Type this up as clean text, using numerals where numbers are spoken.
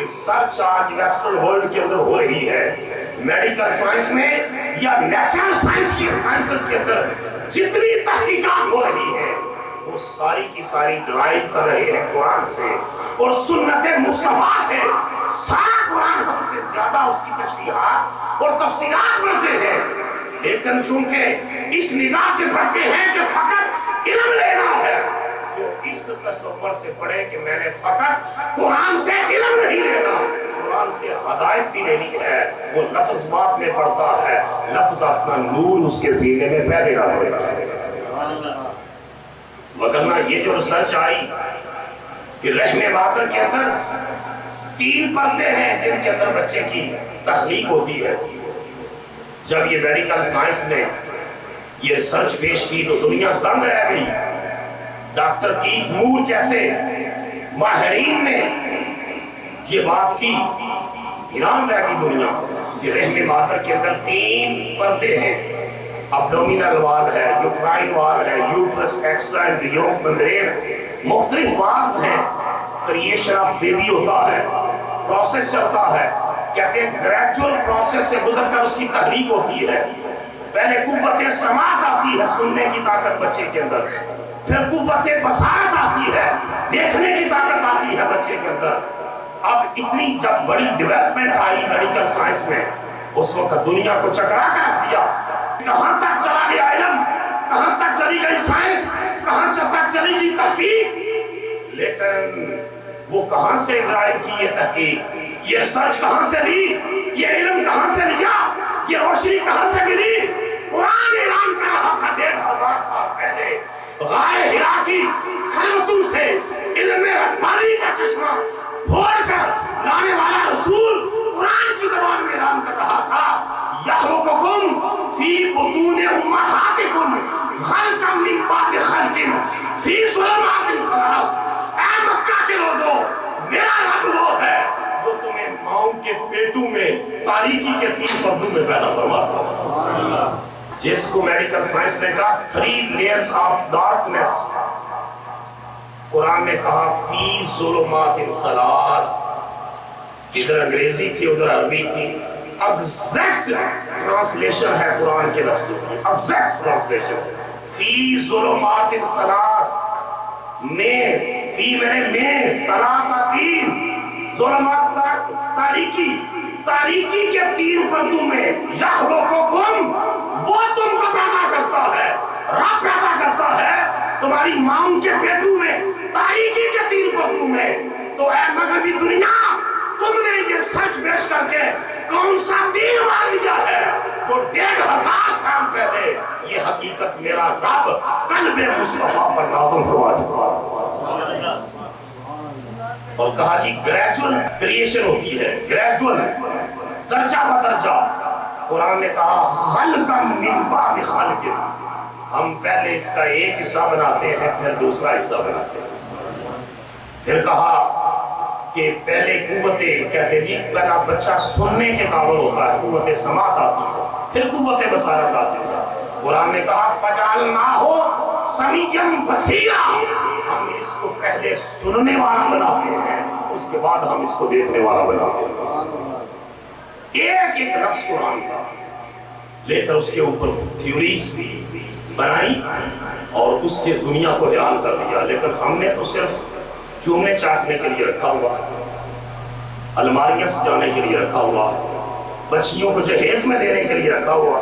Research آج western world کے اندر ہو رہی ہے، میڈیکل سائنس میں یا نیچرل سائنسز کے اندر جتنی تحقیقات ہو رہی ہیں وہ ساری کی ساری ڈرائیو کر رہے ہیں قرآن سے اور سنت مصطفیٰ سے۔ سارا قرآن ہم سے زیادہ اس کی تشریحات اور تفسیرات پڑھتے ہیں، لیکن چونکہ اس نگاہ سے پڑھتے ہیں کہ فقط علم لینا ہے، جو اس تصور سے پڑھے کہ میں نے فقط قرآن سے علم نہیں لینا، قرآن سے ہدایت بھی لینی ہے، وہ لفظ بات میں پڑھتا ہے، لفظ اپنا نور اس کے سینے میں پہلے نہ پڑتا ہے۔ وگرنہ یہ جو ریسرچ آئی کہ رحم مادر کے اندر 3 پردے ہیں جن کے اندر بچے کی تخلیق ہوتی ہے، جب یہ میڈیکل سائنس نے یہ ریسرچ پیش کی تو دنیا دنگ رہ گئی۔ ڈاکٹر کیتھ مور جیسے ماہرین نے یہ بات کی، حیران رہ گئی دنیا کہ رحم مادر کے اندر 3 پردے ہیں، ابڈومینل وال ہے، یوٹرائن وال ہے، یوٹرس ایکسٹرا اینڈ ممبرین، مختلف والز ہیں۔ کریشن آف بیبی ہوتا ہے، پروسیس چلتا ہے، کہتے ہیں گریجول پروسیس سے گزر کر اس کی تحریک ہوتی ہے۔ پہلے قوت سماعت آتی ہے، سننے کی طاقت بچے کے اندر، پھر قوت بصارت آتی ہے، دیکھنے کی طاقت آتی ہے بچے کے اندر۔ اب اتنی جب بڑی ڈیولپمنٹ آئی میڈیکل سائنس میں، اس وقت دنیا کو چکرا کر رکھ دیا۔ کہاں تک چلا گیا علم، کہاں تک چلی گئی سائنس، کہاں تک چلی گئی تحقیق، لیکن وہ کہاں سے ڈرائیو کی یہ تحقیق، یہ ریسرچ کہاں سے لی، یہ علم کہاں سے لیا، یہ روشنی کہاں سے ملی؟ قرآن اعلان کر رہا تھا 1500 سال پہلے، غار حرا کی خلوتوں سے علم ربانی کا چشمہ پھوڑ کر لانے والا رسول قرآن کی زبان میں اعلان کر رہا تھا، یخلقکم فی بطون امہاتکم خلقا من بعد خلق فی ظلمات ثلاث۔ اے مکہ کے لوگوں، میرا رب وہ ہے جو تمہیں ماؤں کے پیٹوں میں تاریکی کے 3 پردوں میں پیدا فرماتا ہے، جس کو میڈیکل سائنس نے کہا 3 layers of darkness، قرآن نے کہا فی ظلمات ثلاث۔ ادھر انگریزی تھی ادھر عربی تھی، ایگزیکٹ ٹرانسلیشن ہے قرآن کے لفظوں کی، ایگزیکٹ ٹرانسلیشن ہے۔ فی ظلمات ثلاث، میں فی میں نے میں، ثلاثہ 3، ظلمات تاریکی، تاریکی کے 3 پردوں میں، یخلقکم، وہ تم کو پیدا کرتا ہے، رب پیدا کرتا ہے تمہاری ماؤں کے پیٹوں میں، تاریکی کے 3 پردوں میں۔ تو اے مغربی دنیا، تم نے یہ سچ پیش کر کے کون سا تیر مار لیا ہے جو 1500 سال پہلے یہ حقیقت میرا رب قلب مصطفیٰ پر نازل فرما چکا ہے۔ اور کہا جی گریجول کریشن ہوتی ہے، گریجول، درجہ بدرجہ۔ قرآن نے کہا خلقا من بعد خلق، ہم پہلے اس کا ایک حصہ بناتے ہیں پھر دوسرا حصہ بناتے ہیں۔ پھر کہا کہ پہلے کہتے جی پہلا بچہ سننے کے قابل ہوتا ہے، قوت سماعت آتی ہے، پھر قوت بصارت آتی ہے۔ قرآن نے کہا فَجَعَلْنَاهُ سَمِيًّا بَصِيرًا، ہم اس کو پہلے سننے والا بناتے ہیں، اس کے بعد ہم اس کو دیکھنے والا بناتے ہیں۔ ایک ایک لفظ قرآن کا لے کر اس کے اوپر تھیوریز بنائی اور اس کے دنیا کو حیران کر دیا، لیکن ہم نے تو صرف چومنے چاٹنے کے لیے رکھا ہوا، الماریاں سجانے کے لیے رکھا ہوا، بچیوں کو جہیز میں دینے کے لیے رکھا ہوا،